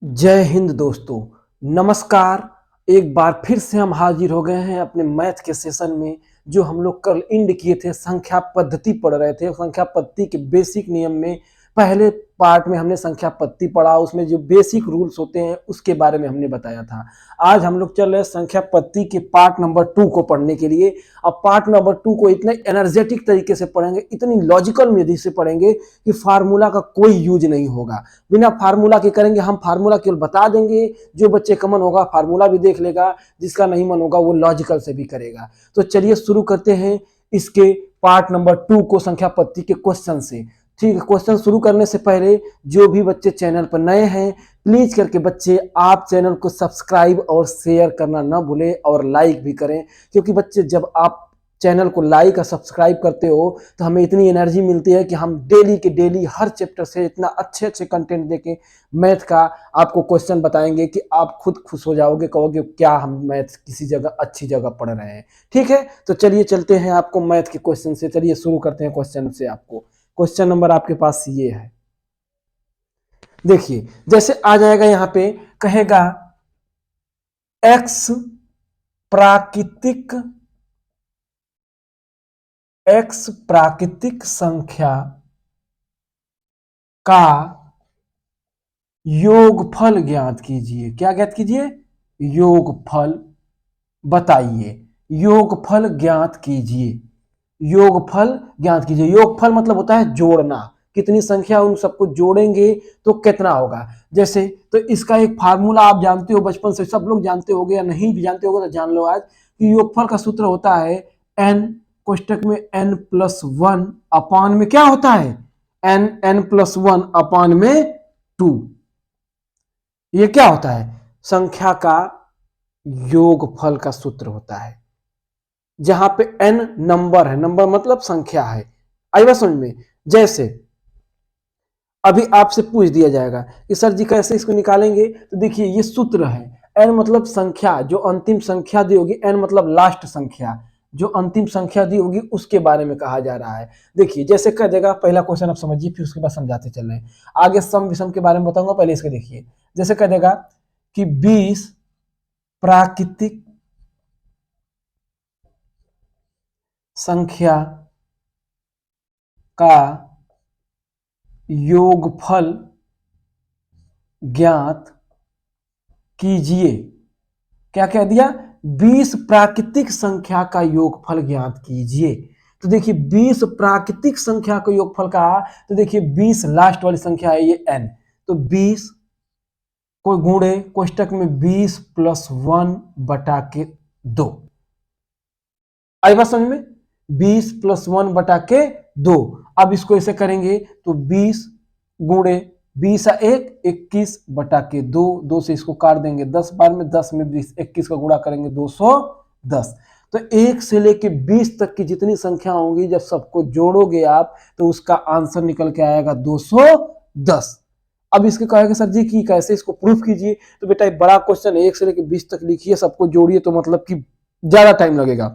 जय हिंद दोस्तों। नमस्कार। एक बार फिर से हम हाजिर हो गए हैं अपने मैथ के सेशन में। जो हम लोग कल इंड किए थे, संख्या पद्धति पढ़ रहे थे। संख्या पद्धति के बेसिक नियम में पहले पार्ट में हमने संख्या पद्धति पढ़ा, उसमें जो बेसिक रूल्स होते हैं उसके बारे में हमने बताया था। आज हम लोग चल रहे हैं संख्या पद्धति के पार्ट नंबर 2 को पढ़ने के लिए। अब पार्ट नंबर 2 को इतने एनर्जेटिक तरीके से पढ़ेंगे, इतनी लॉजिकल विधि से पढ़ेंगे कि फार्मूला का कोई यूज नहीं होगा। बिना फार्मूला के करेंगे, हम फार्मूला केवल बता देंगे। जो बच्चे का मन होगा फार्मूला भी देख लेगा, जिसका नहीं मन होगा वो लॉजिकल से भी करेगा। तो चलिए शुरू करते हैं इसके पार्ट नंबर 2 को संख्या पद्धति के क्वेश्चन से। ठीक है, क्वेश्चन शुरू करने से पहले जो भी बच्चे चैनल पर नए हैं, प्लीज करके बच्चे आप चैनल को सब्सक्राइब और शेयर करना ना भूलें और लाइक भी करें। क्योंकि बच्चे जब आप चैनल को लाइक और सब्सक्राइब करते हो तो हमें इतनी एनर्जी मिलती है कि हम डेली के डेली हर चैप्टर से इतना अच्छे अच्छे कंटेंट देके मैथ का आपको क्वेश्चन बताएंगे कि आप खुद खुश हो जाओगे, कहोगे क्या हम मैथ किसी जगह अच्छी जगह पढ़ रहे हैं। ठीक है, तो चलिए चलते हैं आपको मैथ के क्वेश्चन से। चलिए शुरू करते हैं क्वेश्चन से। आपको क्वेश्चन नंबर आपके पास ये है, देखिए जैसे आ जाएगा यहाँ पे, कहेगा एक्स प्राकृतिक संख्या का योगफल ज्ञात कीजिए। क्या ज्ञात कीजिए? योगफल बताइए। योगफल ज्ञात कीजिए। योगफल ज्ञात कीजिए। योगफल मतलब होता है जोड़ना। कितनी संख्या उन सबको जोड़ेंगे तो कितना होगा। जैसे तो इसका एक फार्मूला आप जानते हो, बचपन से सब लोग जानते होंगे, या नहीं भी जानते होगे तो जान लो आज, कि योगफल का सूत्र होता है n कोष्टक में n+1 अपान में क्या होता है, n+1 अपान में 2। ये क्या होता है? संख्या का योगफल का सूत्र होता है। जहां पे n नंबर है, नंबर मतलब संख्या है। आई बात समझ में? जैसे अभी आपसे पूछ दिया जाएगा कि सर जी कैसे इसको निकालेंगे, तो देखिए ये सूत्र है। n मतलब संख्या, जो अंतिम संख्या दी होगी, n मतलब लास्ट संख्या, जो अंतिम संख्या दी होगी उसके बारे में कहा जा रहा है। देखिए जैसे कह देगा, पहला क्वेश्चन आप समझिए फिर उसके बाद समझाते चल रहे हैं। आगे सम विषम के बारे में बताऊंगा, पहले इसके देखिए। जैसे कह देगा कि 20 प्राकृतिक संख्या का योगफल ज्ञात कीजिए। क्या कह दिया? 20 प्राकृतिक संख्या का योगफल ज्ञात कीजिए। तो देखिए 20 प्राकृतिक संख्या का योगफल कहा, तो देखिए 20 लास्ट वाली संख्या है ये n, तो 20 को गुणे कोष्टक में 20 + 1 बटा के 2। आई बात समझ में? 20 + 1 बटा के 2। अब इसको ऐसे करेंगे तो 20 गुणे 20 1 21 बटा के 2, 2 से इसको काट देंगे 10 बार में, 10 में 20 21 का गुणा करेंगे 210। तो 1 से लेके 20 तक की जितनी संख्या होंगी, जब सबको जोड़ोगे आप तो उसका आंसर निकल के आएगा 210। अब इसके कहेगा सर जी कि कैसे इसको प्रूफ कीजिए, तो बेटा एक बड़ा क्वेश्चन है, 1 से लेके 20 तक लिखिए, सबको जोड़िए, तो मतलब कि ज्यादा टाइम लगेगा।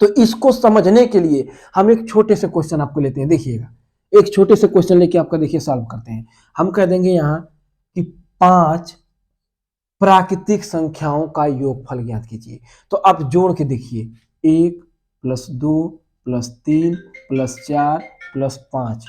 तो इसको समझने के लिए हम एक छोटे से क्वेश्चन आपको लेते हैं। देखिएगा, एक छोटे से क्वेश्चन लेके आपका देखिए सॉल्व करते हैं। हम कह देंगे यहां कि 5 प्राकृतिक संख्याओं का योगफल ज्ञात कीजिए। तो आप जोड़ के देखिए, 1 + 2 + 3 + 4 + 5।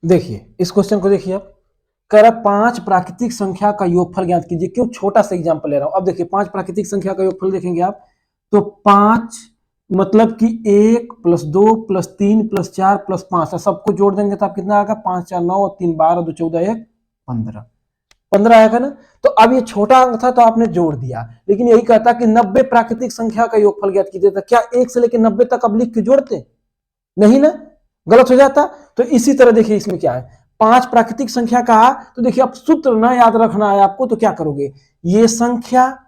देखिए इस क्वेश्चन को देखिए, आप कह रहा 5 प्राकृतिक संख्या का योगफल ज्ञात कीजिए। क्यों छोटा सा एग्जांपल ले रहा हूं। अब देखिए 5 प्राकृतिक संख्या का योगफल देखेंगे आप, तो 5 मतलब कि 1 + 2 + 3 + 4 + 5, सबको जोड़ देंगे तो आप कितना आएगा, 5 4 9 और 3 12 2 14 1 15, 15 आएगा ना। तो अब ये छोटा अंक था तो आपने जोड़ दिया, लेकिन यही कहता कि 90 प्राकृतिक संख्या का योगफल ज्ञात कीजिए। तो क्या 1 से लेकर 90 तक अब लिख के जोड़ते? नहीं ना, गलत हो जाता। तो इसी तरह देखिए इसमें क्या है, 5 प्राकृतिक संख्या कहा, तो देखिए अब सूत्र ना याद रखना है आपको, तो क्या करोगे, ये संख्या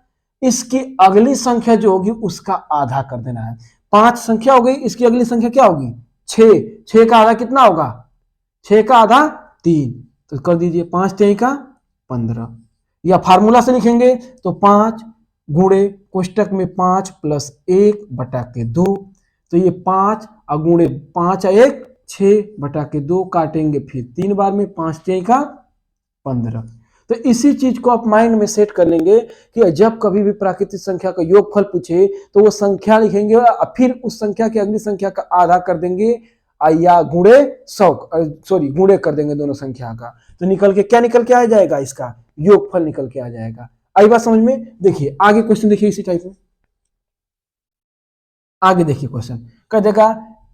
इसकी अगली संख्या जो होगी उसका आधा कर देना है। 5 संख्या हो गई, इसकी अगली संख्या क्या होगी, 6। 6 का आधा कितना होगा, 6 का आधा 3, तो कर दीजिए 5 3 का 15। या फार्मूला से लिखेंगे तो 5 गुणे कोष्टक में 5 प्लस 1 बटा के 2, तो ये 5 और गुणे 5 और 1 6 बटा के 2 काटेंगे फिर 3 बार में 5 6 का 15। तो इसी चीज को आप माइंड में सेट कर लेंगे कि जब कभी भी प्राकृतिक संख्या का योगफल पूछे तो वो संख्या लिखेंगे और फिर उस संख्या की अगली संख्या का आधा कर देंगे या गुणे 100 सॉरी गुणे कर देंगे दोनों संख्या का, तो निकल के क्या निकल के आ जाएगा, इसका योगफल निकल के आ जाएगा। आई बात समझ में। देखिए आगे क्वेश्चन देखिए इसी टाइप में, आगे देखिए क्वेश्चन कह देगा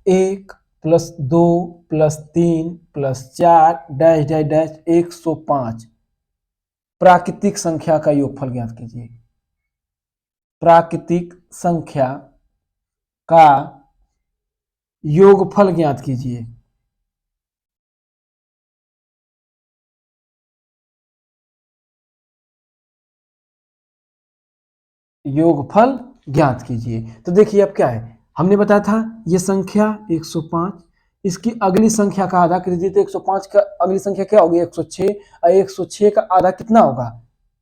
1 plus 2 plus 3 plus 4 dash dash dash 105 प्राकृतिक संख्या का योगफल ज्ञात कीजिए। प्राकृतिक संख्या का योगफल ज्ञात कीजिए। योगफल ज्ञात कीजिए। तो देखिए अब क्या है, हमने बताया था ये संख्या 105, इसकी अगली संख्या का आधा कर दीजिए तो 105 का अगली संख्या क्या होगी 106, और 106 का आधा कितना होगा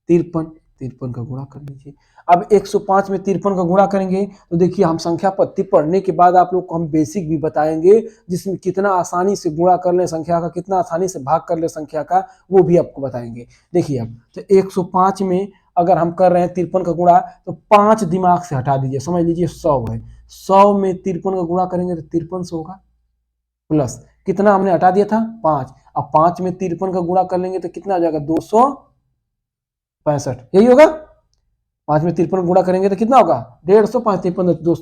53, 53 का गुणा कर लीजिए। अब 105 में 53 का गुणा करेंगे तो देखिए हम संख्या पद्धति पढ़ने के बाद आप लोग को हम बेसिक भी बताएंगे जिसमें कितना आसानी से गुणा कर ले संख्या का, कितना आसानी से भाग कर ले संख्या का, वो भी आपको बताएंगे। देखिए अब तो 105 में अगर हम कर रहे हैं 53 का गुणा तो 5 दिमाग से हटा दीजिए, समझ लीजिए 100 है, 100 में 53 का गुणा करेंगे तो 53 से होगा, प्लस कितना हमने हटा दिया था 5, अब 5 में 53 का गुणा कर लेंगे तो कितना आ जाएगा 265, यही होगा। 5 में 53 गुणा करेंगे तो कितना होगा 150, 5 53 2,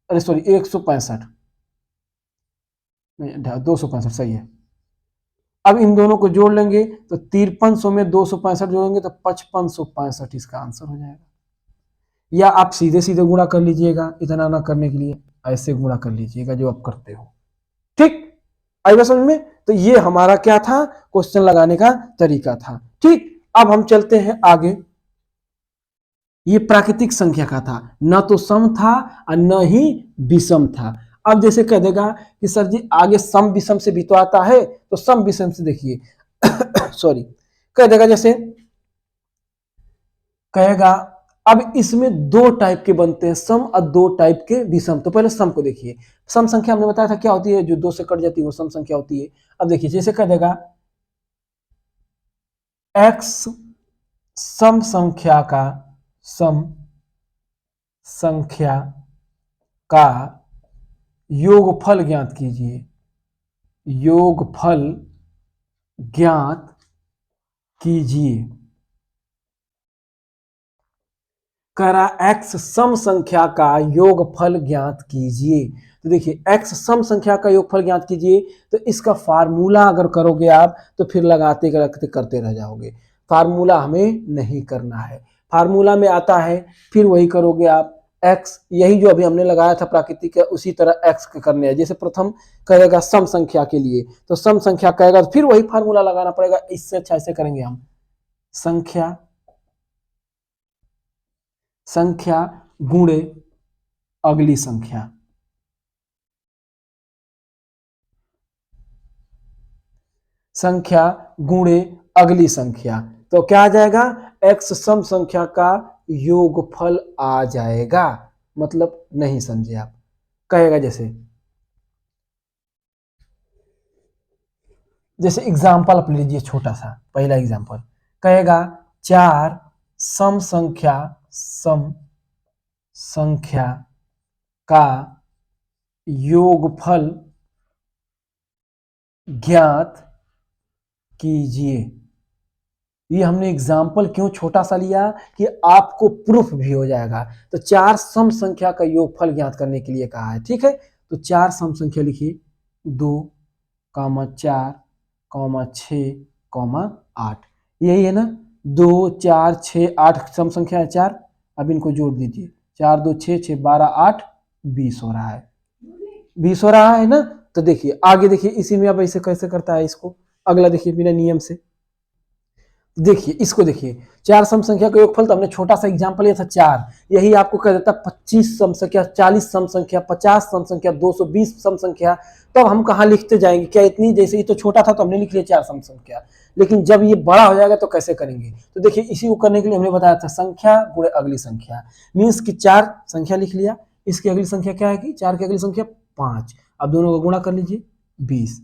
अरे सॉरी 165 नहीं 265 सही है। अब इन दोनों को जोड़ लेंगे तो 5300 में 265 जोड़ेंगे तो 5565 इसका आंसर हो जाएगा। या आप सीधे सीधे गुणा कर लीजिएगा, इतना ना करने के लिए ऐसे गुणा कर लीजिएगा जो आप करते हो, ठीक। आई बात समझ में। तो ये हमारा क्या था क्वेश्चन लगाने का तरीका था, ठीक। अब हम चलते हैं आगे। ये प्राकृतिक संख्या का था, न तो सम था और न ही विषम था। अब जैसे कह देगा कि सर जी आगे सम विषम से भी तो आता है, तो सम विषम से देखिए सॉरी कह देगा, जैसे कहेगा अब इसमें दो टाइप के बनते हैं सम और दो टाइप के विषम। तो पहले सम को देखिए, सम संख्या हमने बताया था क्या होती है, जो दो से कट जाती है वो सम संख्या होती है। अब देखिए जैसे कह देगा x सम संख्या का योगफल ज्ञात कीजिए, योगफल ज्ञात कीजिए। कह रहा x सम संख्या का योगफल ज्ञात कीजिए। तो देखिए x सम संख्या का योगफल ज्ञात कीजिए, तो इसका फार्मूला अगर करोगे आप तो फिर लगाते करते रह जाओगे। फार्मूला हमें नहीं करना है, फार्मूला में आता है फिर वही करोगे आप x, यही जो अभी हमने लगाया था प्राकृतिक है उसी तरह x करने हैं। जैसे प्रथम कहेगा सम संख्या के लिए तो सम संख्या कहेगा तो फिर वही फार्मूला लगाना पड़ेगा। इससे अच्छा ऐसे करेंगे हम संख्या गुणे अगली संख्या, संख्या गुणे अगली संख्या, तो क्या आ जाएगा x सम संख्या का योगफल आ जाएगा। मतलब नहीं समझे आप, कहेगा जैसे एग्जाम्पल आप लीजिए छोटा सा, पहला एग्जाम्पल कहेगा 4 सम संख्या का योगफल ज्ञात कीजिए। ये हमने एग्जाम्पल क्यों छोटा सा लिया कि आपको प्रूफ भी हो जाएगा। तो 4 सम संख्या का योगफल ज्ञात करने के लिए कहा है, ठीक है। तो 4 सम संख्या लिखिए 2, 4, 6, 8, यही है ना। 2, 4, 6, 8 सम संख्या है 4। अब इनको जोड़ दीजिए, 4 2 6, 6 12 8 20 हो रहा है, 20 हो रहा है ना। तो देखिए आगे देखिए इसी में अब ऐसे कैसे करता है इसको, अगला देखिए बिना नियम से। देखिए इसको देखिए, चार सम संख्या का योगफल, तो हमने छोटा सा एग्जांपल लिया था चार, यही आपको कह देता 25 सम संख्या, 40 सम संख्या, 50 सम संख्या, 220 सम संख्या, तब हम कहाँ लिखते जाएंगे, क्या इतनी, जैसे ये तो छोटा था तो हमने लिख लिया चार सम संख्या, लेकिन जब ये बड़ा हो जाएगा तो कैसे करेंगे। तो देखिए इसी को करने के लिए हमने बताया था संख्या गुणे अगली संख्या, मीन्स की चार संख्या लिख लिया, इसकी अगली संख्या क्या है कि चार की अगली संख्या 5, अब दोनों को गुणा कर लीजिए 20।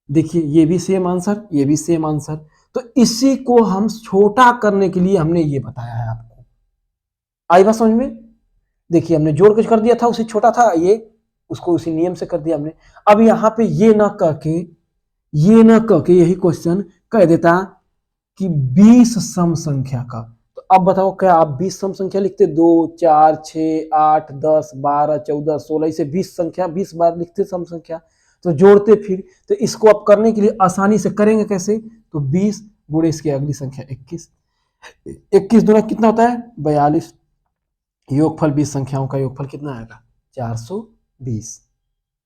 देखिए ये भी सेम आंसर, ये भी सेम आंसर। तो इसी को हम छोटा करने के लिए हमने ये बताया है आपको, आई बात समझ में। देखिए हमने जोड़ के कर दिया था, उसी छोटा था, ये उसको उसी नियम से कर दिया हमने। अब यहां पे ये ना करके यही क्वेश्चन कह देता कि 20 सम संख्या का, तो अब बताओ क्या आप 20 सम संख्या लिखते, 2 4 6 8 10 12 14 16, इसे 20 संख्या 20 बार लिखते सम संख्या, तो जोड़ते फिर। तो इसको आप करने के लिए आसानी से करेंगे कैसे, तो 20 गुणे इसकी अगली संख्या 21, 21 दूना कितना होता है 42, योगफल 20 संख्याओं का योगफल कितना आएगा 420,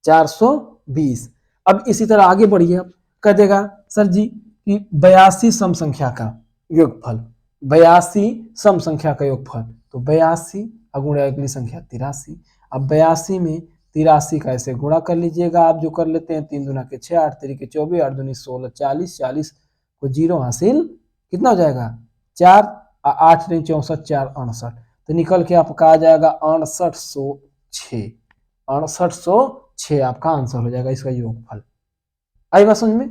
420। अब इसी तरह आगे बढ़िए, अब कह देगा सर जी कि 82 सम संख्या का योगफल, 82 सम संख्या का योगफल, तो 82 गुणा अगली संख्या 83। अब 82 में 83 का ऐसे गुणा कर लीजिएगा, आप जो कर लेते हैं, 3 दूना के 6, 8 3 के 24, 8 दूनी 16, 40, 40 को जीरो हासिल, कितना हो जाएगा 4, 8 नहीं 64, 4 68, तो निकल के आपका आ जाएगा 6806, 6806 आपका आंसर हो जाएगा इसका योगफल। आई बात समझ में।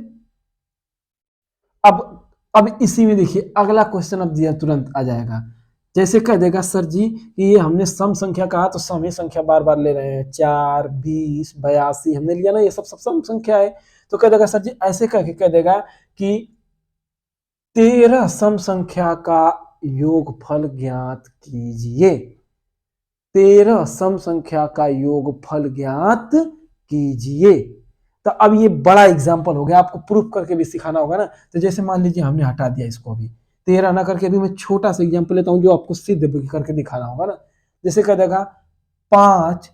अब इसी में देखिए अगला क्वेश्चन अब दिया तुरंत आ जाएगा, जैसे कह देगा सर जी कि ये हमने सम संख्या कहा तो सम ही संख्या बार बार ले रहे हैं, 4 20 82 हमने लिया ना, ये सब सम संख्या है। तो कह देगा सर जी ऐसे करके कह देगा कि 13 सम संख्या का योगफल ज्ञात कीजिए, 13 सम संख्या का योगफल ज्ञात कीजिए। तो अब ये बड़ा एग्जाम्पल हो गया, आपको प्रूफ करके भी सिखाना होगा ना। तो जैसे मान लीजिए हमने हटा दिया इसको, अभी 13 ना करके अभी मैं छोटा सा एग्जाम्पल लेता हूं जो आपको सिद्ध करके दिखाना होगा ना। जैसे कह देगा 5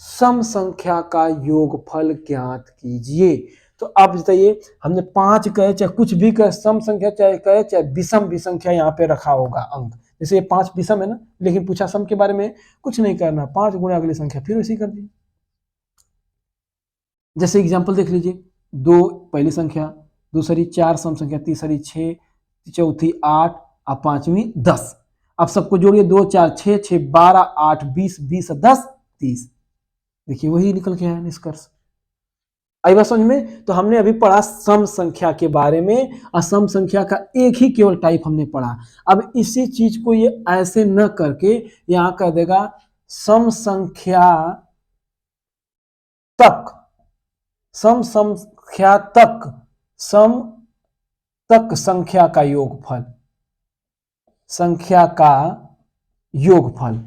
सम संख्या का योगफल ज्ञात कीजिए। तो आप बताइए, हमने 5 कहे चाहे कुछ भी कहे, सम संख्या चाहे कहे चाहे विषम भी संख्या यहाँ पे रखा होगा अंक, जैसे ये 5 विषम है ना, लेकिन पूछा सम के बारे में, कुछ नहीं करना, 5 गुणा अगली संख्या फिर उसी कर दी। जैसे एग्जाम्पल देख लीजिए, 2 पहली संख्या, दूसरी 4 सम संख्या, तीसरी 6, चौथी 8 और पांचवी 10। अब सबको जोड़िए, 2 4 6 6 12 8 20 20 10 30। देखिए वही निकल के आया निष्कर्ष। आई बात समझ में। तो हमने अभी पढ़ा सम संख्या के बारे में, असम संख्या का एक ही केवल टाइप हमने पढ़ा। अब इसी चीज को ये ऐसे न करके यहां कह देगा सम संख्या तक, सम संख्या तक, सम तक संख्या का योगफल, संख्या का योगफल,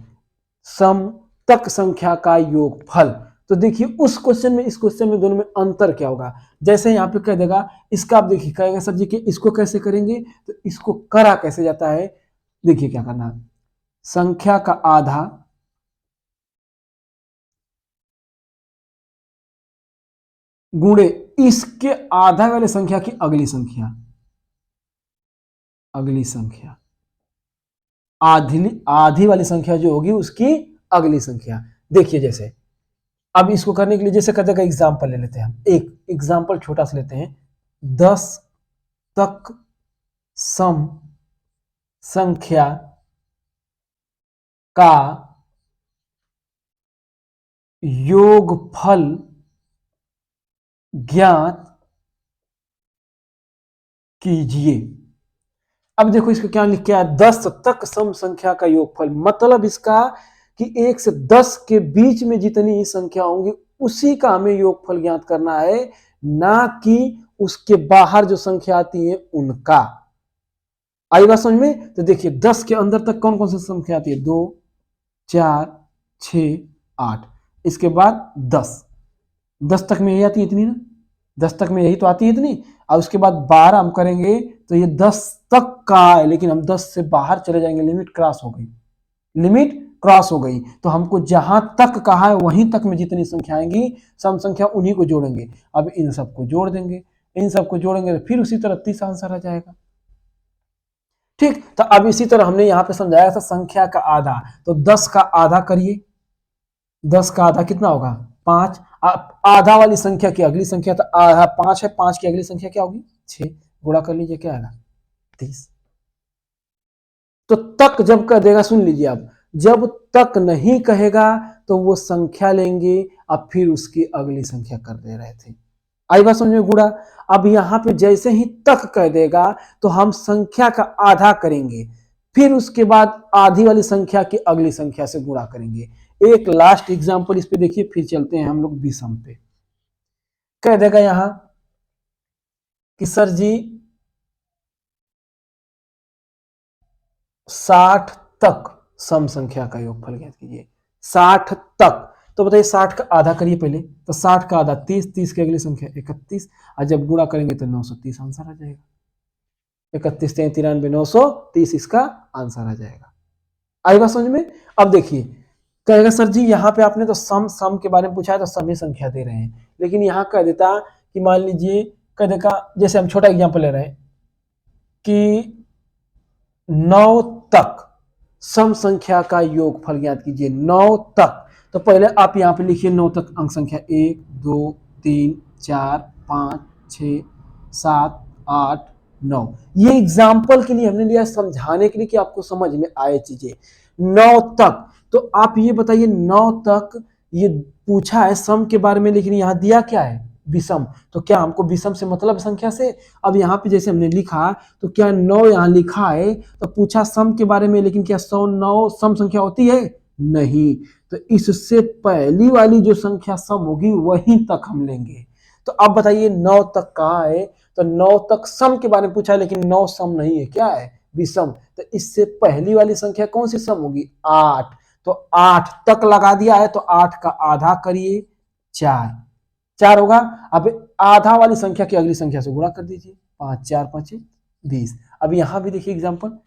सम तक संख्या का योगफल। तो देखिए उस क्वेश्चन में इस क्वेश्चन में दोनों में अंतर क्या होगा। जैसे यहाँ पे कह देगा इसका, आप देखिए कहेगा सर जी कि इसको कैसे करेंगे, तो इसको करा कैसे जाता है, देखिए क्या करना है, संख्या का आधा गुणे इसके आधा वाले संख्या की अगली संख्या, अगली संख्या आधी वाली संख्या जो होगी उसकी अगली संख्या। देखिए जैसे अब इसको करने के लिए जैसे कहते हैं एग्जाम्पल ले लेते हैं, हम एक एग्जाम्पल छोटा सा लेते हैं, 10 तक सम संख्या का योगफल ज्ञात कीजिए। अब देखो इसको क्या लिख के आया, 10 तक सम संख्या का योगफल, मतलब इसका कि 1 से 10 के बीच में जितनी संख्या होंगी उसी का हमें योगफल ज्ञात करना है, ना कि उसके बाहर जो संख्या आती है उनका। आई बात समझ में। तो देखिए 10 के अंदर तक कौन कौन सी संख्या आती है, 2 4 6 8, इसके बाद 10 तक में यही आती है इतनी ना, 10 तक में यही तो आती है इतनी, और उसके बाद 12 हम करेंगे तो ये 10 तक का है, लेकिन हम 10 से बाहर चले जाएंगे, लिमिट क्रॉस हो गई, लिमिट क्रॉस हो गई। तो हमको जहां तक कहा है वहीं तक में जितनी संख्या आएंगी सम संख्या उन्हीं को जोड़ेंगे। अब इन सबको जोड़ देंगे, इन सबको जोड़ेंगे तो फिर उसी तरह 30 आंसर आ जाएगा। ठीक, तो अब इसी तरह हमने यहाँ पे समझाया था संख्या का आधा, तो 10 का आधा करिए, 10 का आधा कितना होगा 5। आधा वाली संख्या की अगली संख्या तो आधा 5 है, 5 की अगली संख्या क्या होगी 6, गुणा कर लीजिए क्या आएगा 30। तो तक जब कह देगा, सुन लीजिए अब, जब तक नहीं कहेगा तो वो संख्या लेंगे, अब फिर उसकी अगली संख्या कर दे रहे थे। आई बात समझ में गुड़ा। अब यहां पे जैसे ही तक कह देगा तो हम संख्या का आधा करेंगे, फिर उसके बाद आधी वाली संख्या की अगली संख्या से गुणा करेंगे। एक लास्ट एग्जांपल इस पे देखिए, फिर चलते हैं हम लोग विषम पे। कह देगा यहां कि सर जी 60 तक सम संख्या का योगफल ज्ञात कीजिए। 60 तक, तो बताइए 60 का आधा करिए पहले, तो 60 का आधा 30, 30 की अगली संख्या 31, और जब गुणा करेंगे तो 930 आंसर आ जाएगा। 31 93 930 इसका आंसर आ जाएगा। आई बात समझ में। अब देखिए कहेगा सर जी यहाँ पे आपने तो सम के बारे में पूछा है तो सम ही संख्या दे रहे हैं, लेकिन यहाँ कह देता कि मान लीजिए, कह देगा जैसे हम छोटा एग्जांपल ले रहे हैं कि 9 तक सम संख्या का योगफल ज्ञात कीजिए। 9 तक, तो पहले आप यहाँ पे लिखिए 9 तक अंक संख्या 1 2 3 4 5 6 7 8 9। ये एग्जाम्पल के लिए हमने लिया, समझाने के लिए कि आपको समझ में आए चीजें। 9 तक, तो आप ये बताइए 9 तक ये पूछा है सम के बारे में, लेकिन यहाँ दिया क्या है विषम, तो क्या हमको विषम से मतलब संख्या से। अब यहाँ पे जैसे हमने लिखा, तो क्या 9 यहाँ लिखा है तो पूछा सम के बारे में, लेकिन क्या 109 सम संख्या होती है नहीं, तो इससे पहली वाली जो संख्या सम होगी वहीं तक हम लेंगे। तो अब बताइए 9 तक कहाँ है, तो 9 तक सम के बारे में पूछा है, लेकिन 9 सम नहीं है, क्या है विषम, तो इससे पहली वाली संख्या कौन सी सम होगी 8, तो 8 तक लगा दिया है, तो 8 का आधा करिए 4 होगा। अब आधा वाली संख्या की अगली संख्या से गुणा कर दीजिए, 5 4 5 20। अब यहां भी देखिए एग्जांपल,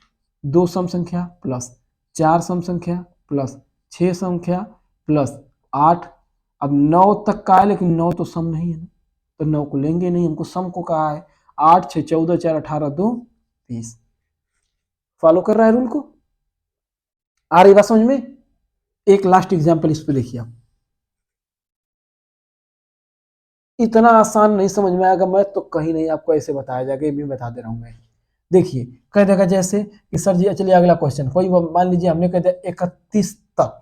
2 सम संख्या प्लस 4 सम संख्या प्लस 6 संख्या प्लस 8। अब 9 तक का है, लेकिन 9 तो सम नहीं है ना, तो 9 को लेंगे नहीं, हमको सम को कहा है। 8 6 14 4 18 2 30। फॉलो कर रहा है रूल को, आ रही बात समझ में। एक लास्ट एग्जांपल इस पे देखिए आप, इतना आसान नहीं समझ में आएगा, मैं तो कहीं नहीं आपको ऐसे बताया जाएगा, ये भी बता दे रहा हूं मैं। देखिए कह देगा जैसे कि सर जी चलिए अगला क्वेश्चन, कोई मान लीजिए हमने कह दिया 31 तक,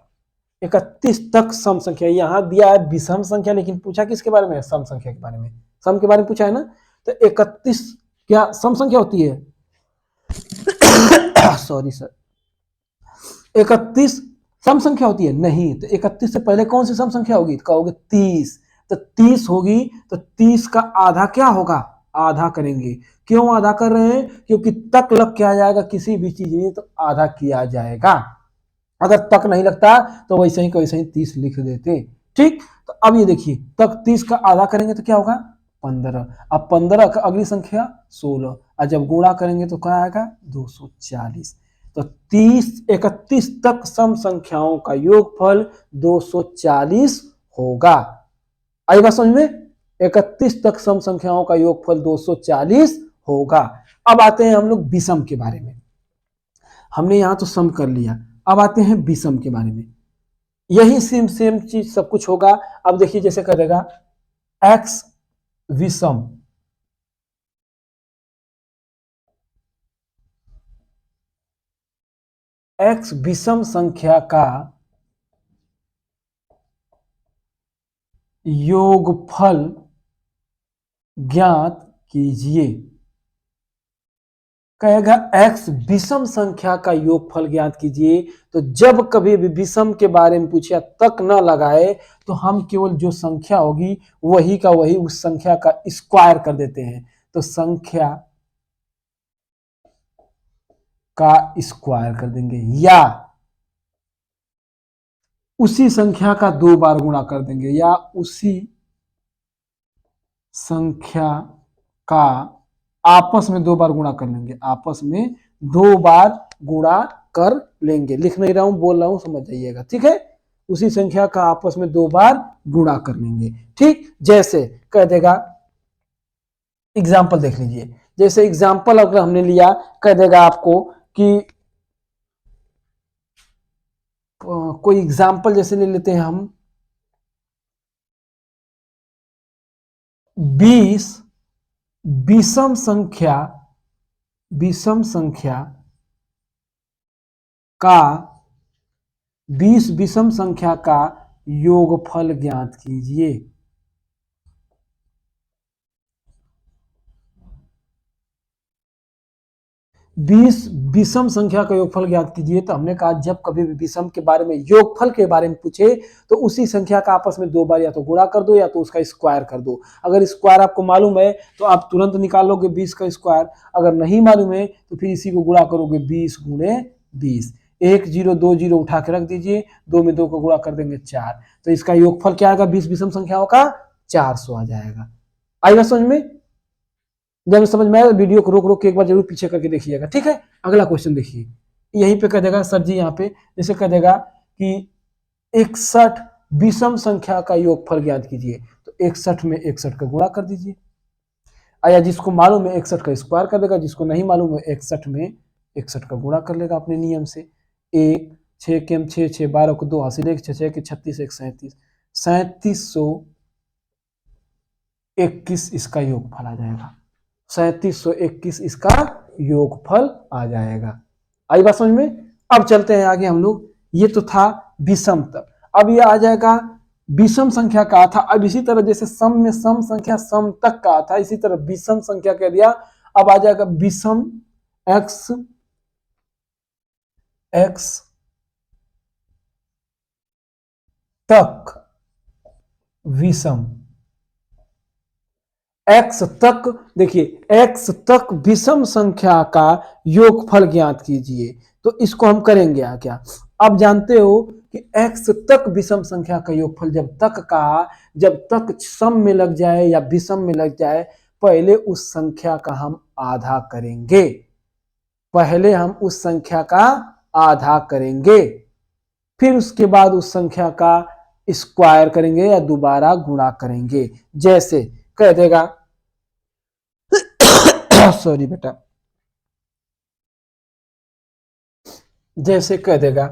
31 तक सम संख्या, यहाँ दिया है विषम संख्या, लेकिन पूछा किसके बारे में सम संख्या के बारे में, सम के बारे में पूछा है ना, तो 31 क्या सम संख्या होती है सॉरी सर, 31 सम संख्या होती है नहीं, तो 31 से पहले कौन सी सम संख्या होगी, कहोगे 30, तो 30 होगी, तो 30 का आधा क्या होगा आधा करेंगे। क्यों आधा कर रहे हैं, क्योंकि तक लग के आ जाएगा किसी भी चीज में तो आधा किया जाएगा, अगर तक नहीं लगता तो वैसे ही 30 लिख देते। ठीक, तो अब ये देखिए तक 30 का आधा करेंगे तो क्या होगा 15, अब 15 का अगली संख्या 16, और जब गुणा करेंगे तो क्या आएगा 240। तो 31 तक सम संख्याओं का योगफल 240 होगा। आई बात समझ में, 31 तक सम संख्याओं का योगफल 240 होगा। अब आते हैं हम लोग विषम के बारे में, हमने यहां तो सम कर लिया, अब आते हैं विषम के बारे में। यही सेम चीज सब कुछ होगा। अब देखिए जैसे करेगा एक्स विषम, एक्स विषम संख्या का योगफल ज्ञात कीजिए। कहेगा एक्स विषम संख्या का योगफल ज्ञात कीजिए, तो जब कभी भी विषम के बारे में पूछे तक न लगाए तो हम केवल जो संख्या होगी वही का वही उस संख्या का स्क्वायर कर देते हैं, तो संख्या का स्क्वायर कर देंगे, या उसी संख्या का 2 बार गुणा कर देंगे, या उसी संख्या का आपस में 2 बार गुणा कर लेंगे, आपस में 2 बार गुणा कर लेंगे। लिख नहीं रहा हूं, बोल रहा हूं, समझ जाइएगा, ठीक है। उसी संख्या का आपस में 2 बार गुणा कर लेंगे। ठीक, जैसे कह देगा एग्जाम्पल देख लीजिए, जैसे एग्जाम्पल अगर हमने लिया, कह देगा आपको कि कोई एग्जाम्पल जैसे ले लेते हैं हम 20 विषम संख्या का 20 विषम संख्या का योगफल ज्ञात कीजिए। 20 विषम संख्या का योगफल ज्ञात कीजिए। तो हमने कहा जब कभी भी विषम के बारे में, योगफल के बारे में पूछे तो उसी संख्या का आपस में 2 बार या तो गुणा कर दो या तो उसका स्क्वायर कर दो। अगर स्क्वायर आपको मालूम है तो आप तुरंत निकालोगे 20 का स्क्वायर, अगर नहीं मालूम है तो फिर इसी को गुणा करोगे 20 गुणे 20। 1 0 2 0 उठा के रख दीजिए, 2 में 2 को गुणा कर देंगे 4, तो इसका योगफल क्या आएगा 20 विषम संख्याओं का 400 आ जाएगा। आएगा समझ में? जब समझ में आए वीडियो को रोक रोक के एक बार जरूर पीछे करके देखिएगा, ठीक है। अगला क्वेश्चन देखिए, यहीं पे कह देगा सर जी, यहाँ पे जैसे कह देगा कि 61 विषम संख्या का योगफल ज्ञात कीजिए, तो 61 में 61 का गुणा कर दीजिए। आया जिसको मालूम है 61 का स्क्वायर कर देगा, जिसको नहीं मालूम है 61 में 61 का गुणा कर लेगा अपने नियम से। 1 6 के 6 6 12 को 2 हासिल 1 6 6 के 36 1 37 3721 इसका योगफल आ जाएगा। 3721 इसका योगफल आ जाएगा। आई बात समझ में? अब चलते हैं आगे हम लोग। ये तो था विषम तक, अब ये आ जाएगा विषम संख्या का था। अब इसी तरह जैसे सम में सम संख्या सम तक का था, इसी तरह विषम संख्या कह दिया। अब आ जाएगा विषम x तक विषम, x तक, देखिए x तक विषम संख्या का योगफल ज्ञात कीजिए। तो इसको हम करेंगे क्या, अब जानते हो कि x तक विषम संख्या का योगफल जब तक सम में लग जाए या विषम में लग जाए, पहले उस संख्या का हम आधा करेंगे। पहले हम उस संख्या का आधा करेंगे, फिर उसके बाद उस संख्या का स्क्वायर करेंगे या दोबारा गुणा करेंगे। जैसे कह देगा सॉरी बेटा, जैसे कह देगा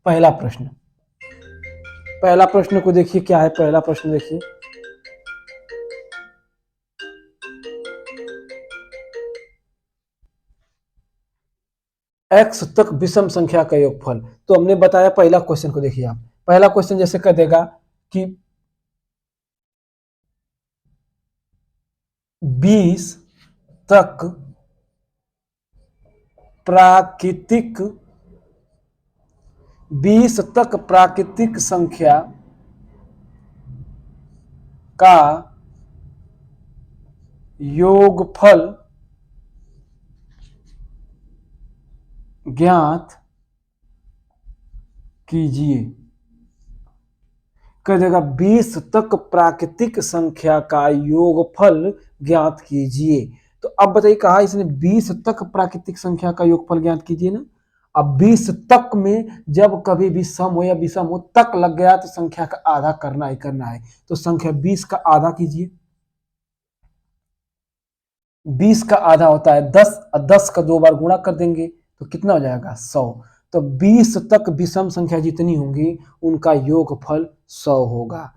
पहला प्रश्न को देखिए क्या है। पहला प्रश्न देखिए, x तक विषम संख्या का योगफल। तो हमने बताया पहला क्वेश्चन को देखिए आप। पहला क्वेश्चन जैसे कह देगा कि 20 तक प्राकृतिक संख्या का योगफल ज्ञात कीजिए। कह देगा 20 तक प्राकृतिक संख्या का योगफल ज्ञात कीजिए। तो अब बताइए कहा इसने 20 तक प्राकृतिक संख्या का योगफल ज्ञात कीजिए ना। अब 20 तक में जब कभी भी सम हो या विषम हो, तक लग गया तो संख्या का आधा करना ही करना है। तो संख्या 20 का आधा कीजिए। 20 का आधा होता है 10, और 10 का 2 बार गुणा कर देंगे तो कितना हो जाएगा 100। तो 20 तक विषम संख्या जितनी होंगी उनका योगफल 100 होगा।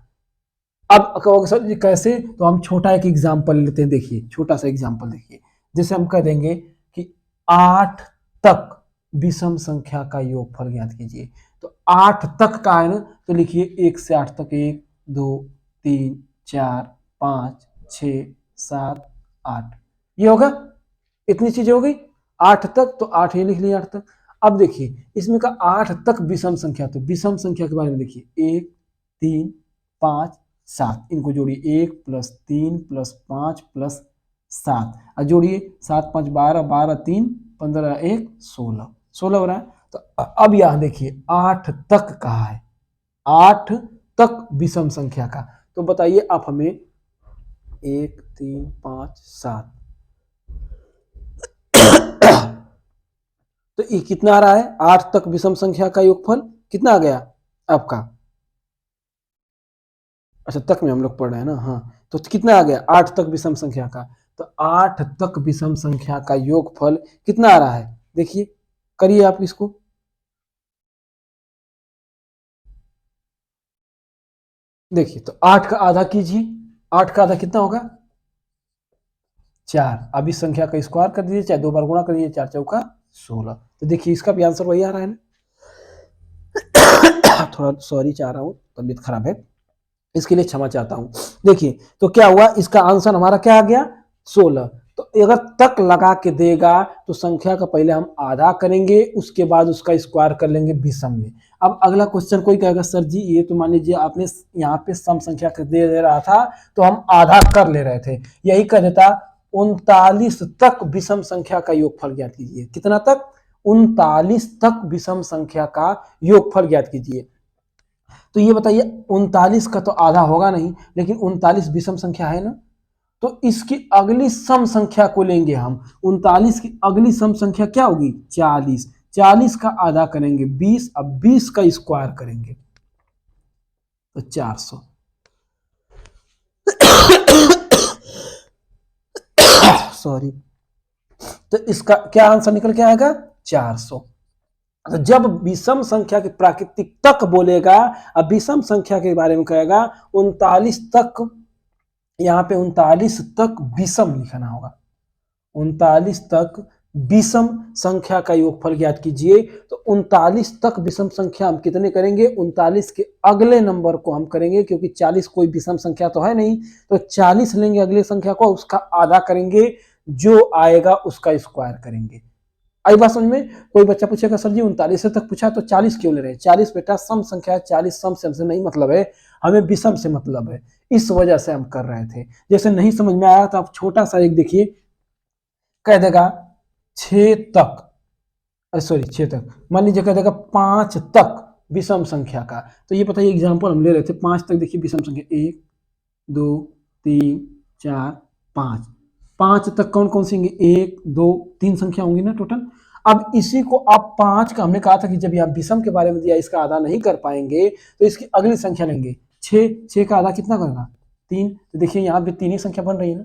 अब कहोगे सर जी कैसे, तो हम छोटा एक एग्जाम्पल लेते हैं। देखिए छोटा सा एग्जाम्पल देखिए, जैसे हम कह देंगे कि 8 तक विषम संख्या का योगफल ज्ञात कीजिए। तो 8 तक का है ना, तो लिखिए 1 से 8 तक 1 2 3 4 5 6 7 8, ये होगा। इतनी चीजें हो गई 8 तक, तो 8 ये लिख लिया 8 तक। अब देखिए इसमें का 8 तक विषम संख्या, तो विषम संख्या के बारे में देखिए 1 3 5 7, इनको जोड़िए 1 + 3 + 5 + 7, और जोड़िए 7 5 12 12 3 15 1 16 16 हो रहा है। तो अब यहां देखिए 8 तक कहा है, 8 तक विषम संख्या का। तो बताइए आप हमें 1 3 5 7 तो ये कितना आ रहा है, 8 तक विषम संख्या का योगफल कितना आ गया आपका। अच्छा तक में हम लोग पढ़ रहे हैं ना, हाँ। तो कितना आ गया 8 तक विषम संख्या का, तो 8 तक विषम संख्या का योगफल कितना आ रहा है, देखिए करिए आप इसको। देखिए तो 8 का आधा कीजिए, 8 का आधा कितना होगा 4। अब इस संख्या का स्क्वायर कर दीजिए, चाहे 2 बार गुणा करिए, 4 चौका 16। तो देखिए इसका भी आंसर वही आ रहा है ना। थोड़ा सॉरी चाह रहा हूँ, तबीयत खराब है, इसके लिए क्षमा चाहता हूँ। देखिए तो क्या हुआ, इसका आंसर हमारा क्या आ गया 16। तो अगर तक लगा के देगा तो संख्या का पहले हम आधा करेंगे, उसके बाद उसका स्क्वायर कर लेंगे विषम में। अब अगला क्वेश्चन कोई कहेगा सर जी ये तो मान लीजिए आपने यहाँ पे सम संख्या के दे रहा था तो हम आधा कर ले रहे थे, यही कर देता 39 तक विषम संख्या का योगफल ज्ञात कीजिए। कितना तक, 39 तक विषम संख्या का योगफल ज्ञात कीजिए। तो ये बताइए 39 का तो आधा होगा नहीं, लेकिन 39 विषम संख्या है ना, तो इसकी अगली सम संख्या को लेंगे हम। 39 की अगली सम संख्या क्या होगी 40। 40 का आधा करेंगे 20, अब 20 का स्क्वायर करेंगे तो 400। सॉरी, तो इसका क्या आंसर निकल के आएगा 400। तो जब विषम संख्या के प्राकृतिक तक बोलेगा, अब विषम संख्या के बारे में कहेगा 39 तक, यहाँ पे 39 तक विषम लिखना होगा। 39 तक विषम संख्या का योगफल ज्ञात कीजिए। तो 39 तक विषम संख्या हम कितने करेंगे, 39 के अगले नंबर को हम करेंगे, क्योंकि 40 कोई विषम संख्या तो है नहीं, तो 40 लेंगे अगले संख्या को, उसका आधा करेंगे, जो आएगा उसका स्क्वायर करेंगे। आई बात समझ में। कोई बच्चा पूछेगा सर जी 39 तक पूछा तो 40 क्यों ले रहे हैं, 40 बेटा सम संख्या है, 40 सम से हमसे नहीं मतलब है, हमें विषम से मतलब है, इस वजह से हम कर रहे थे। जैसे नहीं समझ में आया तो आप छोटा सा एक देखिए, कह देगा 6 तक, सॉरी 6 तक, मान लीजिए कह देगा 5 तक विषम संख्या का। तो ये बताइए एग्जाम्पल हम ले रहे थे 5 तक, देखिए विषम संख्या 1 2 3 4 5, 5 तक कौन कौन सी होंगी 1 2 3 संख्या होंगी ना टोटल। अब इसी को आप 5 का, हमने कहा था कि जब यहाँ विषम के बारे में दिया इसका आधा नहीं कर पाएंगे तो इसकी अगली संख्या लेंगे 6, 6 का आधा कितना करेगा 3। तो देखिए यहाँ भी 3 ही संख्या बन रही है ना,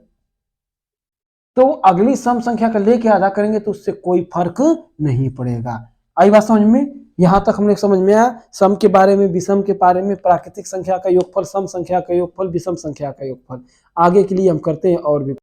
तो अगली सम संख्या का लेके आधा करेंगे तो उससे कोई फर्क नहीं पड़ेगा। आई बात समझ में, यहां तक हमने समझ में आया सम के बारे में, विषम के बारे में, प्राकृतिक संख्या का योगफल, सम संख्या का योगफल, विषम संख्या का योगफल। आगे के लिए हम करते हैं और भी